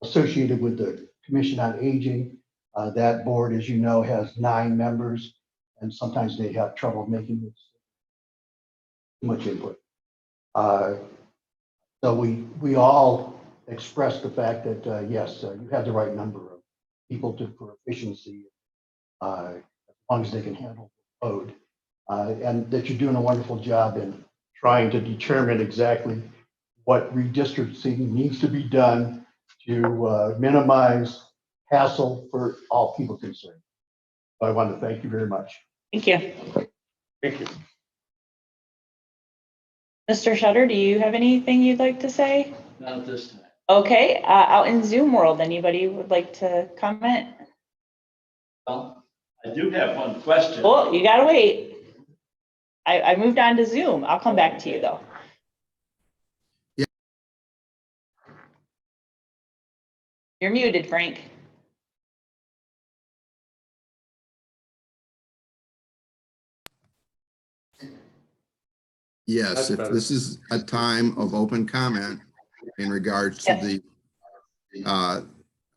associated with the Commission on Aging. That board, as you know, has 9 members, and sometimes they have trouble making too much input. So we all expressed the fact that yes, you have the right number of people for efficiency, as long as they can handle the load, and that you're doing a wonderful job in trying to determine exactly what redistricting needs to be done to minimize hassle for all people concerned. So I want to thank you very much. Thank you. Thank you. Mr. Shutter, do you have anything you'd like to say? Not at this time. Okay, out in Zoom world, anybody would like to comment? Well, I do have one question. Oh, you gotta wait. I moved on to Zoom. I'll come back to you though. Yeah. You're muted, Frank. Yes, That's if better. this is a time of open comment in regards to Yes. the,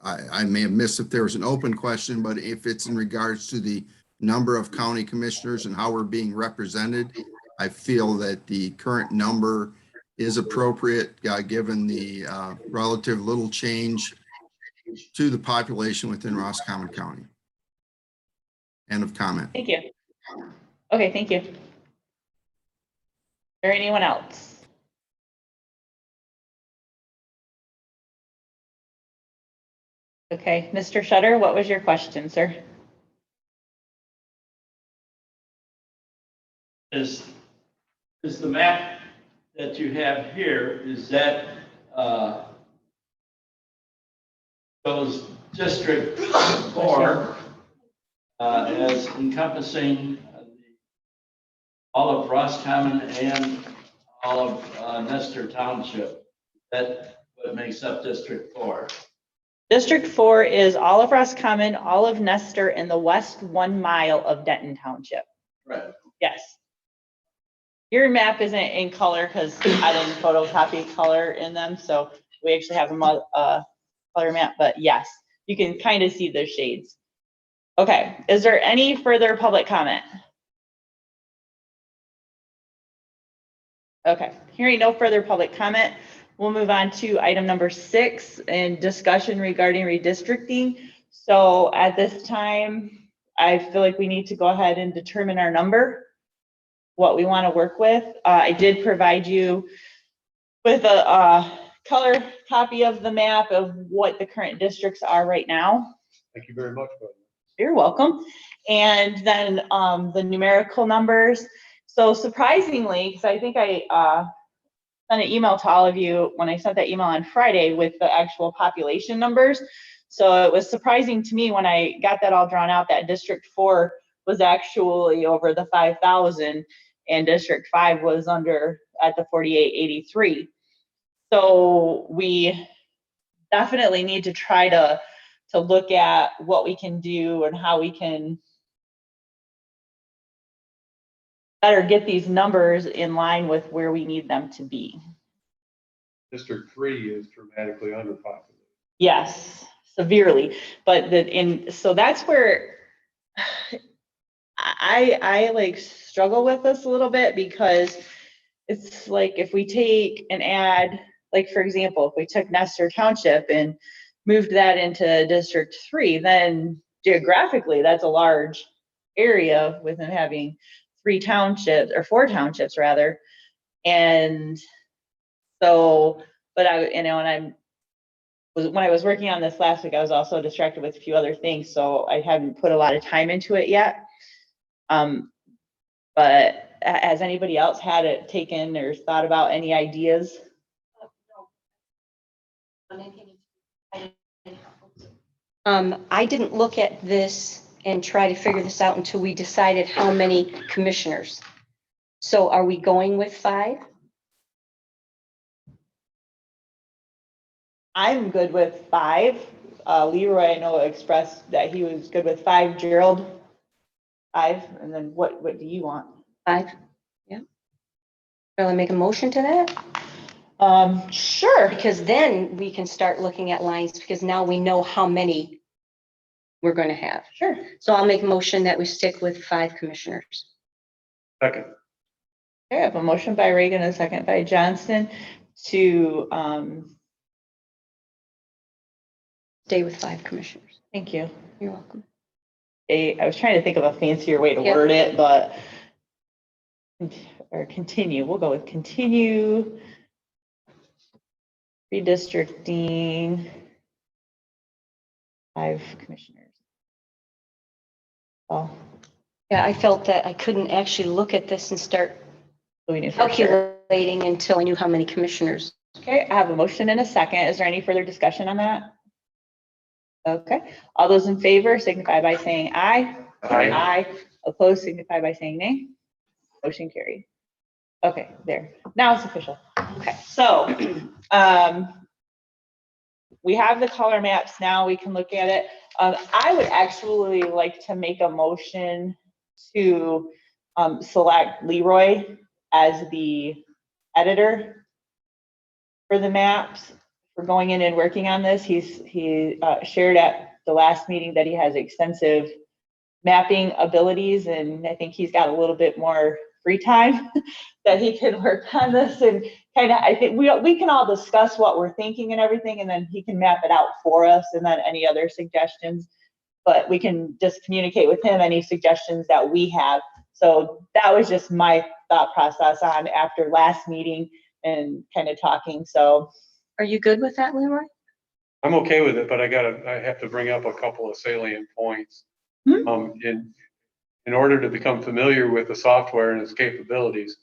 I may have missed if there was an open question, but if it's in regards to the number of county commissioners and how we're being represented, I feel that the current number is appropriate, given the relative little change to the population within Roscommon County. End of comment. Thank you. Okay, thank you. Or anyone else? Okay, Mr. Shutter, what was your question, sir? Is the map that you have here, is that shows District 4 as encompassing all of Roscommon and all of Nestor Township? That what makes up District 4? District 4 is all of Roscommon, all of Nestor, and the west 1 mile of Denton Township. Right. Yes. Your map isn't in color because I didn't photocopy color in them, so we actually have a color map, but yes, you can kind of see the shades. Okay, is there any further public comment? Okay, hearing no further public comment, we'll move on to item number 6 and discussion regarding redistricting. So at this time, I feel like we need to go ahead and determine our number, what we want to work with. I did provide you with a color copy of the map of what the current districts are right now. Thank you very much, buddy. You're welcome. And then the numerical numbers. So surprisingly, because I think I sent an email to all of you when I sent that email on Friday with the actual population numbers. So it was surprising to me when I got that all drawn out that District 4 was actually over the 5,000 and District 5 was under at the 4,883. So we definitely need to try to look at what we can do and how we can better get these numbers in line with where we need them to be. District 3 is dramatically underpopulated. Yes, severely. But so that's where I like struggle with this a little bit, because it's like if we take and add, like for example, if we took Nestor Township and moved that into District 3, then geographically that's a large area with them having 3 townships or 4 townships rather. And so, but when I was working on this last week, I was also distracted with a few other things, so I haven't put a lot of time into it yet. But has anybody else had it taken or thought about any ideas? I didn't look at this and try to figure this out until we decided how many commissioners. So are we going with 5? I'm good with 5. Leroy, I know, expressed that he was good with 5. Gerald, 5. And then what do you want? 5? Yeah. Shall I make a motion to that? Sure. Because then we can start looking at lines, because now we know how many we're going to have. Sure. So I'll make a motion that we stick with 5 commissioners. Second. Okay, I have a motion by Reagan, a second by Johnston to, Stay with 5 commissioners. thank you. You're welcome. I was trying to think of a fancier way to Yep. word it, but, or continue, we'll go with continue redistricting 5 commissioners. Oh, Yeah, I felt that I couldn't actually look at this and start we knew for sure. calculating until I knew how many commissioners. Okay, I have a motion and a second. Is there any further discussion on that? Okay, all those in favor signify by saying aye. Aye. Aye. Opposed signify by saying nay. Motion carried. Okay, there. Now it's official. Okay, so, we have the color maps now. We can look at it. I would actually like to make a motion to, select Leroy as the editor for the maps. For going in and working on this. He shared at the last meeting that he has extensive mapping abilities, and I think he's got a little bit more free time that he can work on this, and kind of, I think we can all discuss what we're thinking and everything, and then he can map it out for us, and then any other suggestions, but we can just communicate with him any suggestions that we have. So that was just my thought process on after last meeting and kind of talking. So Are you good with that, Leroy? I'm okay with it, but I have to bring up a couple of salient points. In order to become familiar with the software and its capabilities,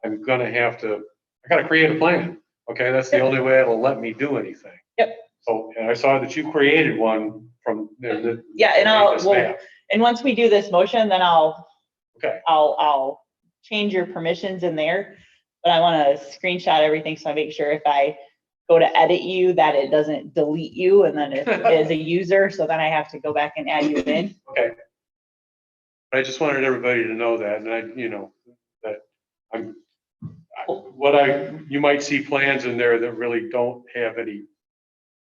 I gotta create a plan. Okay, that's the only way it'll let me do anything. Yep. So, and I saw that you created one from there. yeah, and once we do this motion, then Okay, I'll change your permissions in there, but I want to screenshot everything so I make sure if I go to edit you that it doesn't delete you, and then if it is a user, so then I have to go back and add you in. okay. I just wanted everybody to know that, and you might see plans in there that really don't have any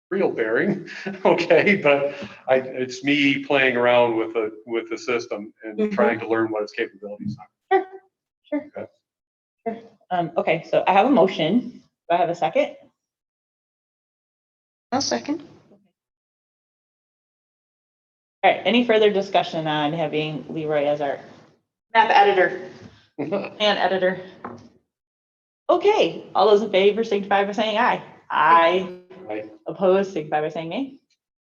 real bearing, okay, but it's me playing around with the system and trying to learn what its capabilities are. Sure. Okay. Sure. Okay, so I have a motion. Do I have a second? I'll second. All right, any further discussion on having Leroy as our map editor and editor? Okay, all those in favor signify by saying aye. Aye. Right. Opposed signify by saying nay.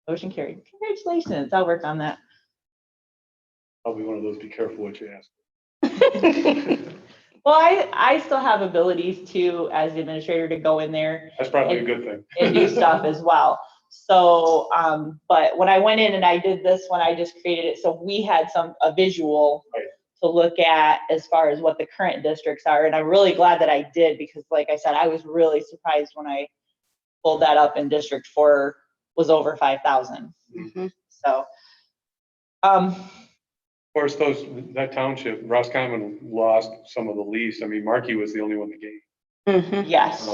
Motion carried. Congratulations, I'll work on that. I'll be one of those, be careful what you ask. Well, I still have abilities to, as the administrator, to go in there That's probably a good thing. and do stuff as well. So, but when I went in and I did this one, I just created it so we had a visual Right. to look at as far as what the current districts are. And I'm really glad that I did, because like I said, I was really surprised when I pulled that up and District 4 was over 5,000. Mhm. So, Of course, that township, Roscommon, lost some of the least. I mean, Markey was the only one that gained. Mhm. yes.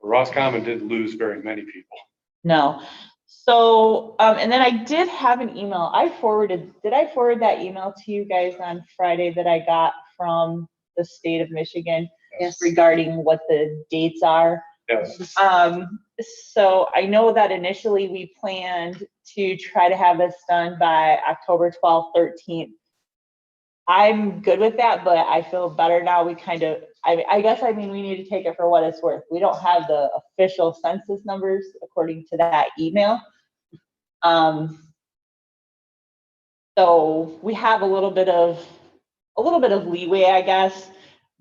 Roscommon didn't lose very many people. No. So, and then I did have an email. Did I forward that email to you guys on Friday that I got from the state of Michigan Yes. regarding what the dates are? Yes. So I know that initially we planned to try to have this done by October 12th, 13th. I'm good with that, but I feel better now. We kind of, I guess, I mean, we need to take it for what it's worth. We don't have the official census numbers according to that email. So we have a little bit of leeway, I guess,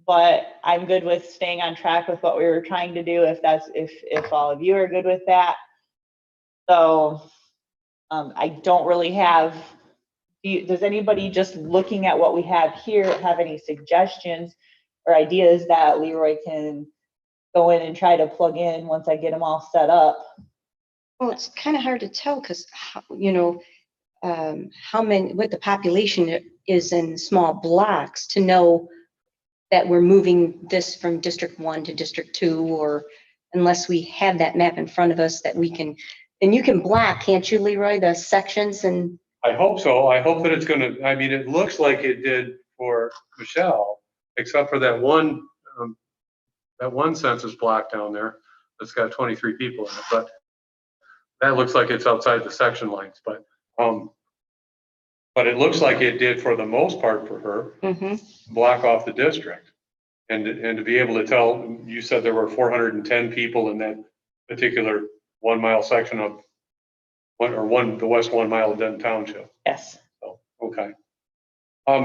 but I'm good with staying on track with what we were trying to do, if all of you are good with that. So, I don't really have, does anybody just looking at what we have here have any suggestions or ideas that Leroy can go in and try to plug in once I get them all set up? Well, it's kind of hard to tell because, what the population is in small blocks to know that we're moving this from District 1 to District 2, or, unless we have that map in front of us that we can, and you can block, can't you, Leroy, the sections and, I hope so. I hope that it's gonna, I mean, it looks like it did for Michelle, except for that one census block down there that's got 23 people in it, but that looks like it's outside the section lines, but it looks like it did for the most part for her, block off the district. And to be able to tell, you said there were 410 people in that particular 1 mile section of the west 1 mile of Denton Township. Yes. So, okay.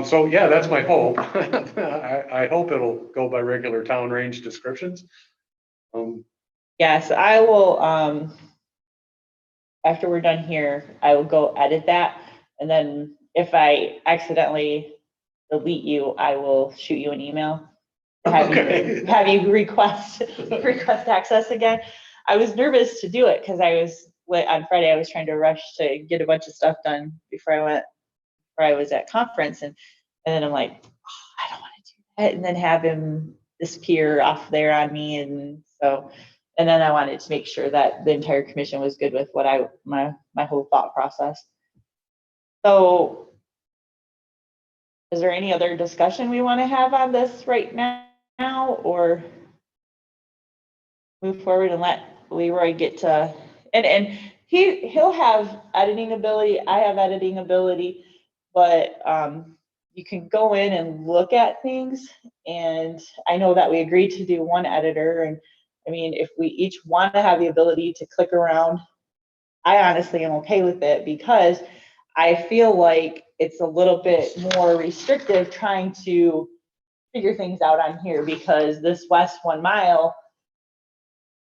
So yeah, that's my hope. I hope it'll go by regular town range descriptions. Yes, I will, after we're done here, I will go edit that. And then if I accidentally delete you, I will shoot you an email. Okay. Have you request access again. I was nervous to do it because on Friday, I was trying to rush to get a bunch of stuff done before I was at conference. And then I'm like, oh, I don't want to do that. And then have him disappear off there on me. And then I wanted to make sure that the entire commission was good with what my whole thought process. So is there any other discussion we want to have on this right now, or move forward and let Leroy get to, and he'll have editing ability. I have editing ability, but you can go in and look at things. And I know that we agreed to do one editor. And I mean, if we each want to have the ability to click around, I honestly am okay with it, because I feel like it's a little bit more restrictive trying to figure things out on here, because this west 1 mile,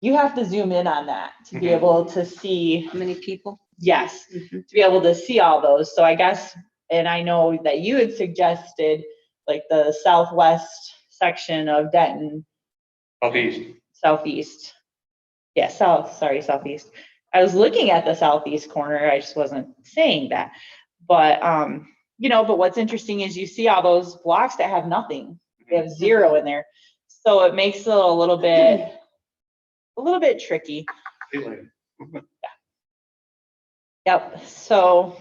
you have to zoom in on that to be able to see. how many people? Yes, to be able to see all those. So I guess, and I know that you had suggested like the southwest section of Denton. Southeast. Yeah, southeast. I was looking at the southeast corner. I just wasn't saying that. But, but what's interesting is you see all those blocks that have nothing. They have 0 in there. So it makes it a little bit tricky. Yep. So,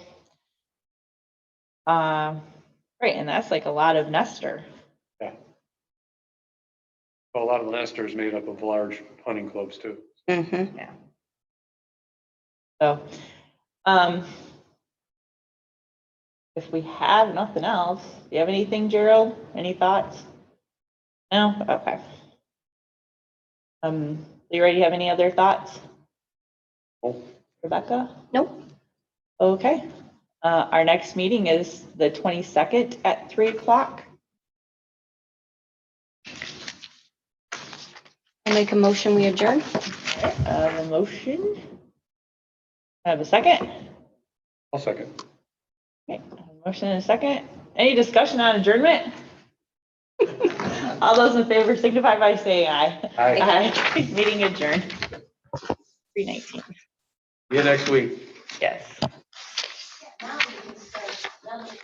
right. And that's like a lot of nester. Yeah. Well, a lot of the nesters made up of large hunting clubs too. Yeah. So, if we have nothing else, do you have anything, Gerald? Any thoughts? No? Okay. Leroy, do you have any other thoughts? Oh. Rebecca? Nope. Okay. Our next meeting is the 22nd at 3 o'clock. I'll make a motion, we adjourn. The motion. I have a second. I'll second. Okay. Motion and a second. Any discussion on adjournment? All those in favor signify by saying aye. Aye. Aye. Meeting adjourned. 3:19. See you next week. Yes. Now we can start.